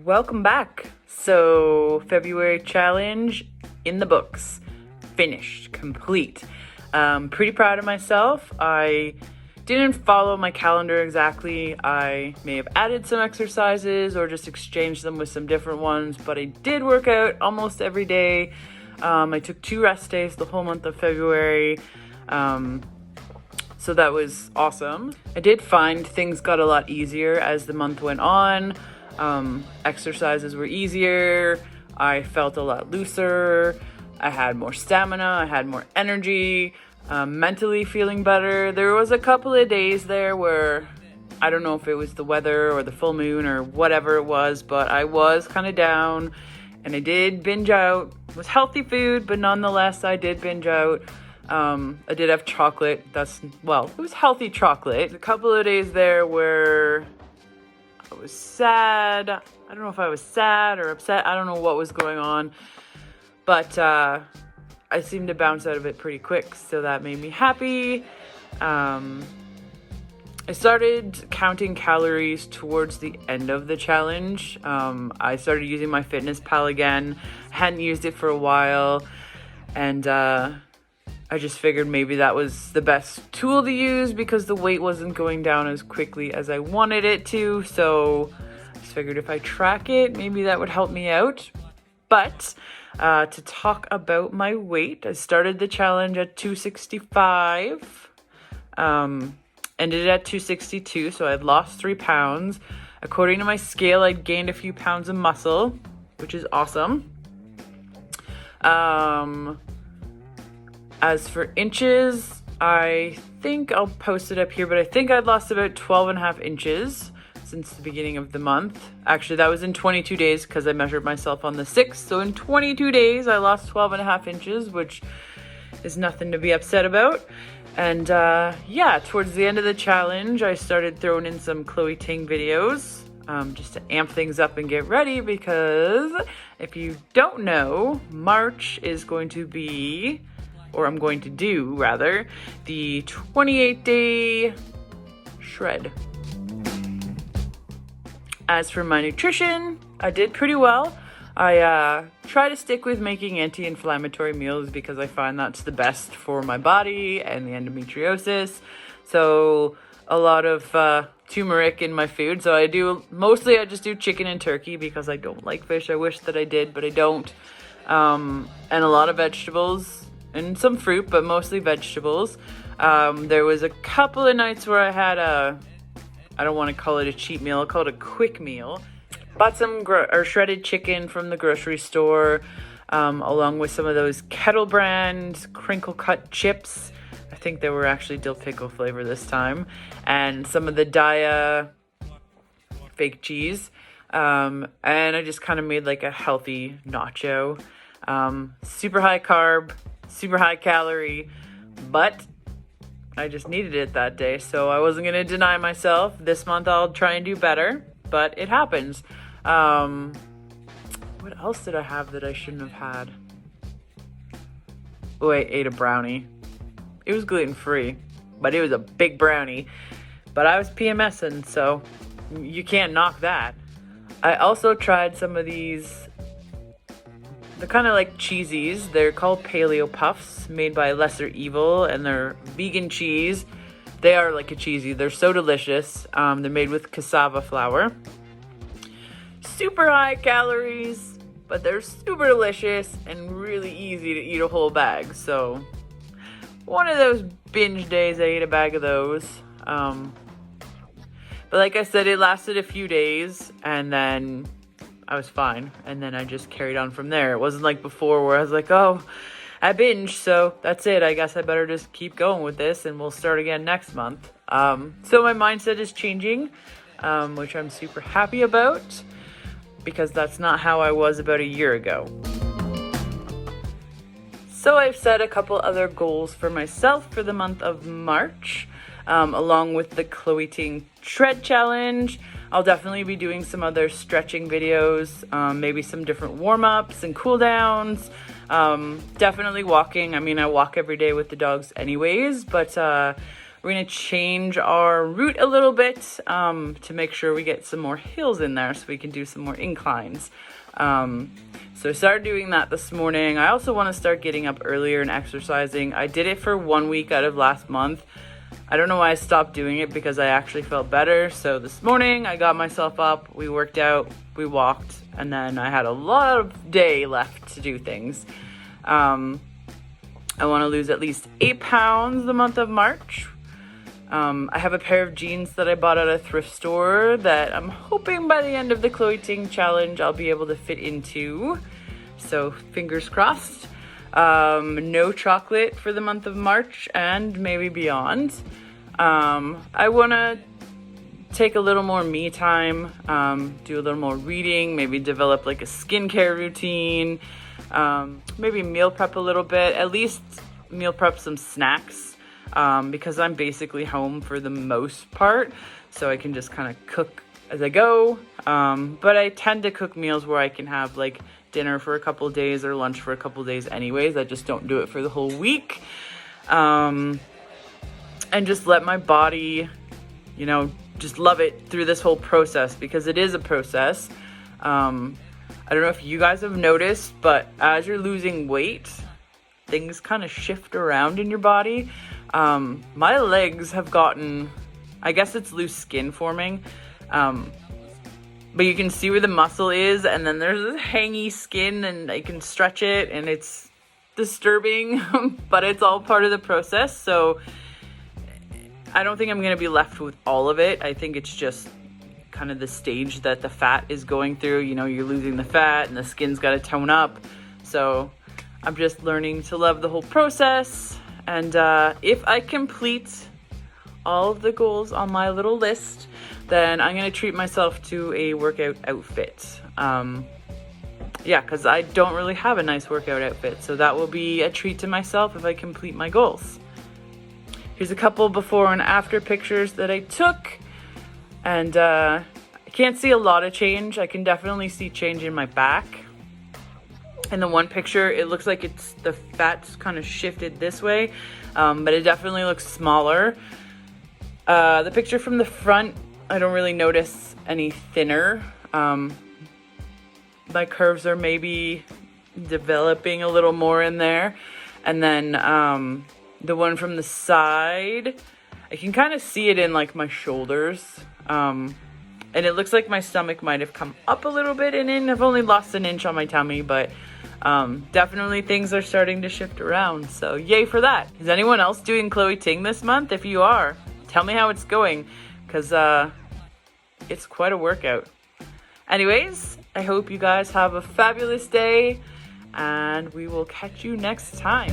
Welcome back. So February challenge in the books, finished, complete. Pretty proud of myself. I didn't follow my calendar exactly. I may have added some exercises or just exchanged them with some different ones, but I did work out almost every day. I took 2 rest days the whole month of February. So that was awesome. I did find things got a lot easier as the month went on. Exercises were easier. I felt a lot looser. I had more stamina. I had more energy. Mentally feeling better. There was a couple of days there where I don't know if it was the weather or the full moon or whatever it was, but I was kind of down and I did binge out. It was healthy food, but nonetheless, I did binge out. I did have chocolate. It was healthy chocolate. A couple of days there where I was sad. I don't know if I was sad or upset. I don't know what was going on, but I seemed to bounce out of it pretty quick, so that made me happy. I started counting calories towards the end of the challenge. I started using MyFitnessPal again. Hadn't used it for a while, and I just figured maybe that was the best tool to use because the weight wasn't going down as quickly as I wanted it to. So I just figured if I track it, maybe that would help me out. But to talk about my weight, I started the challenge at 265, ended at 262, so I'd lost 3 pounds. According to my scale, I'd gained a few pounds of muscle, which is awesome. As for inches, I think I'll post it up here, but I think I'd lost about 12 and a half inches since the beginning of the month. Actually, that was in 22 days because I measured myself on the 6th. So in 22 days, I lost 12 and a half inches, which is nothing to be upset about. And towards the end of the challenge, I started throwing in some Chloe Ting videos just to amp things up and get ready because if you don't know, March is going to be, or I'm going to do rather, the 28-day shred. As for my nutrition, I did pretty well. I try to stick with making anti-inflammatory meals because I find that's the best for my body and the endometriosis. So a lot of turmeric in my food. So I just do chicken and turkey because I don't like fish. I wish that I did, but I don't. And a lot of vegetables and some fruit, but mostly vegetables. There was a couple of nights where I had I don't want to call it a cheat meal, I'll call it a quick meal. Bought some shredded chicken from the grocery store, along with some of those Kettle Brand crinkle cut chips. I think they were actually dill pickle flavor this time. And some of the Daiya fake cheese. And I just kind of made like a healthy nacho. Super high carb, super high calorie, but I just needed it that day, so I wasn't going to deny myself. This month I'll try and do better, but it happens. What else did I have that I shouldn't have had? Oh, I ate a brownie. It was gluten-free, but it was a big brownie. But I was PMSing, so you can't knock that. I also tried some of these. They're kind of like cheesies. They're called Paleo Puffs, made by Lesser Evil, and they're vegan cheese. They are like a cheesy. They're so delicious. They're made with cassava flour. Super high calories, but they're super delicious and really easy to eat a whole bag. So one of those binge days, I ate a bag of those. But like I said, it lasted a few days, and then I was fine, and then I just carried on from there. It wasn't like before where I was like, oh, I binged, so that's it. I guess I better just keep going with this, and we'll start again next month. So my mindset is changing, which I'm super happy about, because that's not how I was about a year ago. So I've set a couple other goals for myself for the month of March, along with the Chloe Ting Shred Challenge. I'll definitely be doing some other stretching videos, maybe some different warm-ups and cool-downs. Definitely walking. I mean, I walk every day with the dogs anyways, but We're going to change our route a little bit to make sure we get some more hills in there so we can do some more inclines. So I started doing that this morning. I also want to start getting up earlier and exercising. I did it for 1 week out of last month. I don't know why I stopped doing it because I actually felt better. So this morning I got myself up, we worked out, we walked, and then I had a lot of day left to do things. I want to lose at least 8 pounds the month of March. I have a pair of jeans that I bought at a thrift store that I'm hoping by the end of the Chloe Ting challenge I'll be able to fit into. So fingers crossed. No chocolate for the month of March and maybe beyond. I want to take a little more me time, do a little more reading, maybe develop like a skincare routine, maybe meal prep a little bit, at least meal prep some snacks. Because I'm basically home for the most part, so I can just kind of cook as I go. But I tend to cook meals where I can have like dinner for a couple of days or lunch for a couple of days anyways. I just don't do it for the whole week. And just let my body, you know, just love it through this whole process, because it is a process. I don't know if you guys have noticed, but as you're losing weight, things kind of shift around in your body. My legs have gotten, I guess it's loose skin forming, but you can see where the muscle is, and then there's this hangy skin, and I can stretch it, and it's disturbing, but it's all part of the process. So I don't think I'm going to be left with all of it. I think it's just kind of the stage that the fat is going through. You know, you're losing the fat and the skin's got to tone up. So I'm just learning to love the whole process. And if I complete all of the goals on my little list, then I'm going to treat myself to a workout outfit. Yeah, because I don't really have a nice workout outfit. So that will be a treat to myself if I complete my goals. Here's a couple before and after pictures that I took. And I can't see a lot of change. I can definitely see change in my back. In the one picture, it looks like it's the fat's kind of shifted this way, but it definitely looks smaller. The picture from the front, I don't really notice any thinner. My curves are maybe developing a little more in there. And then the one from the side, I can kind of see it in like my shoulders. And it looks like my stomach might have come up a little bit and in. I've only lost an inch on my tummy, but definitely things are starting to shift around. So yay for that. Is anyone else doing Chloe Ting this month? If you are, tell me how it's going, because it's quite a workout. Anyways, I hope you guys have a fabulous day, and we will catch you next time.